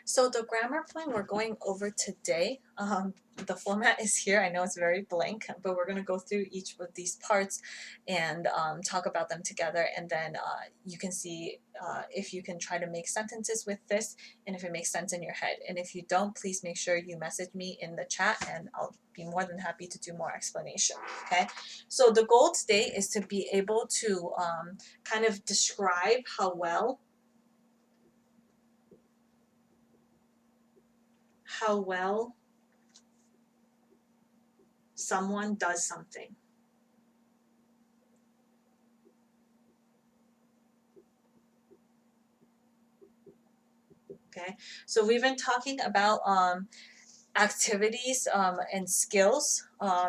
So the grammar point we're going over today, the format is here. I know it's very blank, but we're going to go through each of these parts and talk about them together. And then you can see if you can try to make sentences with this and if it makes sense in your head. And if you don't, please make sure you message me in the chat and I'll be more than happy to do more explanation. Okay. So the goal today is to be able to kind of describe how well someone does something. Okay, so we've been talking about activities and skills.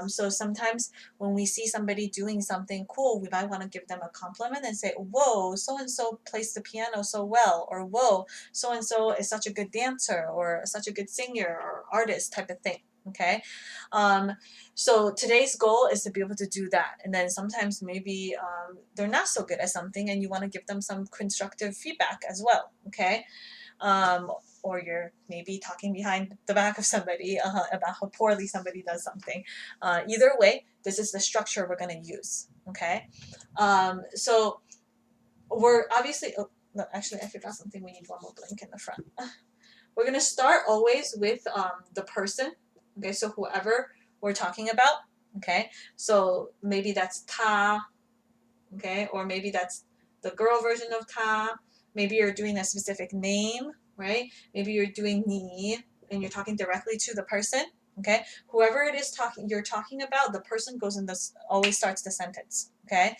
So sometimes when we see somebody doing something cool, we might want to give them a compliment and say, whoa, so and so plays the piano so well, or whoa, so and so is such a good dancer, or such a good singer or artist, type of thing. Okay, so today's goal is to be able to do that. And then sometimes maybe they're not so good at something and you want to give them some constructive feedback as well. Okay, or you're maybe talking behind the back of somebody about how poorly somebody does something. Either way, this is the structure we're going to use. Okay, so we're obviously, oh, no, actually I forgot something. We need one more blank in the front. We're going to start always with the person. Okay, so whoever we're talking about. Okay, so maybe that's ta. Okay, or maybe that's the girl version of ta. Maybe you're doing a specific name, right? Maybe you're doing ni and you're talking directly to the person. Okay, whoever it is you're talking about, the person goes in this, always starts the sentence. Okay,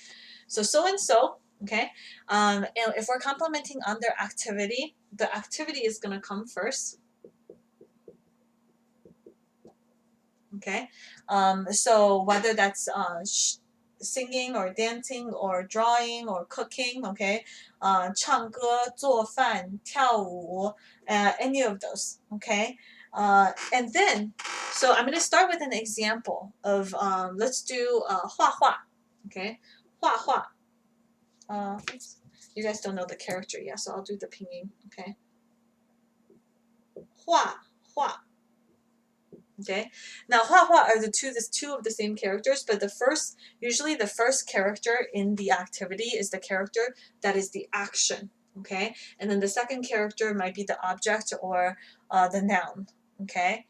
so and so. Okay, and if we're complimenting on their activity, the activity is going to come first. Okay, so whether that's singing or dancing or drawing or cooking, okay, 唱歌、做饭、跳舞, any of those, okay, and then, so I'm going to start with an example of, let's do 画画, okay, 画画, you guys don't know the character yet, so I'll do the pinyin, okay, 画. Okay, now 画画 are there's two of the same characters, but usually the first character in the activity is the character that is the action. Okay, and then the second character might be the object or the noun. Okay,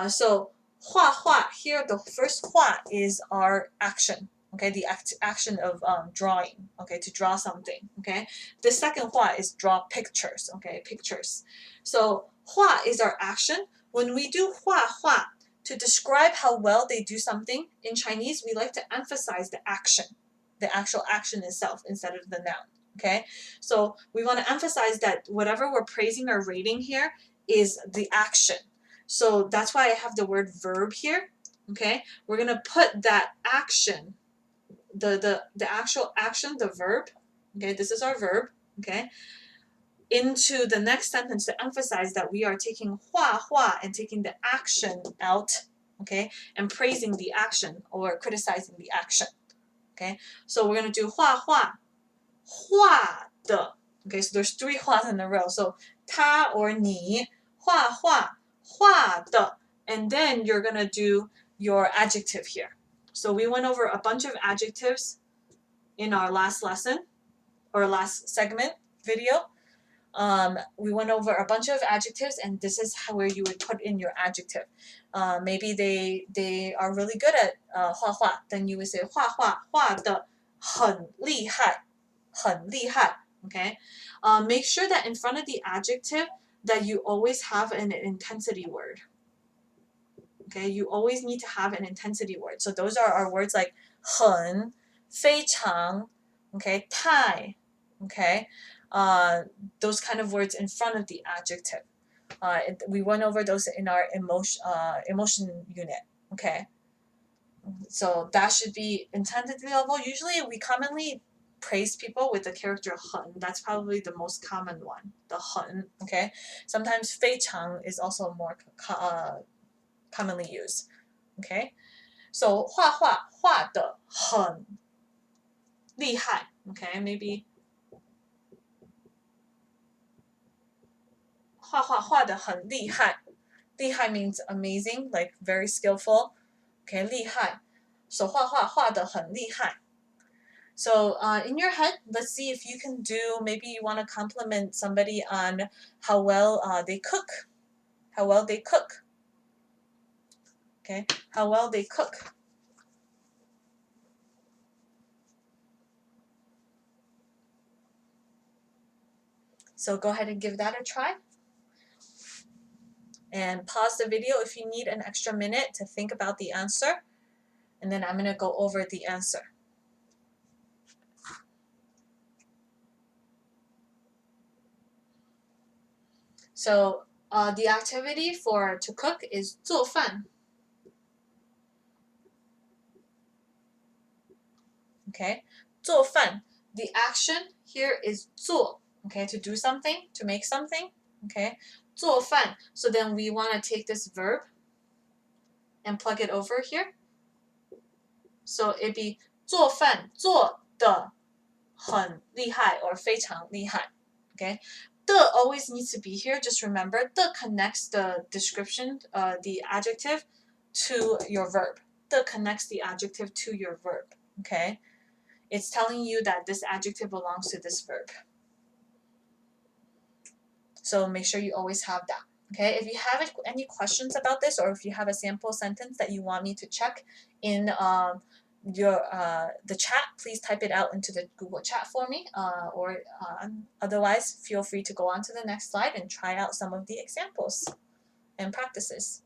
so 画画 here, the first 画 is our action. Okay, the action of drawing. Okay, to draw something. Okay, the second 画 is draw pictures. Okay, pictures. So 画 is our action. When we do 画画 to describe how well they do something, in Chinese, we like to emphasize the action, the actual action itself instead of the noun. Okay, so we want to emphasize that whatever we're praising or rating here is the action. So that's why I have the word verb here. Okay, we're going to put that action, the actual action, the verb. Okay, this is our verb. Okay, into the next sentence to emphasize that we are taking 画画 and taking the action out, okay, and praising the action or criticizing the action. Okay, so we're going to do 画画画的. Okay, so there's 3 huas in a row. So 他 or 你画画画的, and then you're going to do your adjective here. So we went over a bunch of adjectives in our last lesson or last segment video. We went over a bunch of adjectives, and this is where you would put in your adjective. Maybe they are really good at 画画, then you would say 画画画得很厉害, 很厉害. Okay, make sure that in front of the adjective that you always have an intensity word. Okay, you always need to have an intensity word. So those are our words like 很, 非常, okay, 太, okay. Those kind of words in front of the adjective. We went over those in our emotion unit. Okay, so that should be intensity level. Usually we commonly praise people with the character 很. That's probably the most common one, the 很. Okay, sometimes 非常 is also more commonly used. Okay, so 画画画得很厉害. Okay, maybe 画画画得很厉害。厉害 means amazing, like very skillful. Okay, 厉害。So 画画画得很厉害。So in your head, let's see if you can do, maybe you want to compliment somebody on how well they cook. How well they cook. Okay, how well they cook. So go ahead and give that a try. And pause the video if you need an extra minute to think about the answer. And then I'm going to go over the answer. So the activity for to cook is 做饭. Okay, 做饭. The action here is 做. Okay, to do something, to make something. Okay, 做饭. So then we want to take this verb and plug it over here. So it'd be 做饭做得很厉害 or 非常厉害. Okay, the always needs to be here. Just remember, the connects the description, the adjective, to your verb. The connects the adjective to your verb. Okay, it's telling you that this adjective belongs to this verb. So make sure you always have that. Okay, if you have any questions about this, or if you have a sample sentence that you want me to check in the chat, please type it out into the Google chat for me, or otherwise feel free to go on to the next slide and try out some of the examples and practices.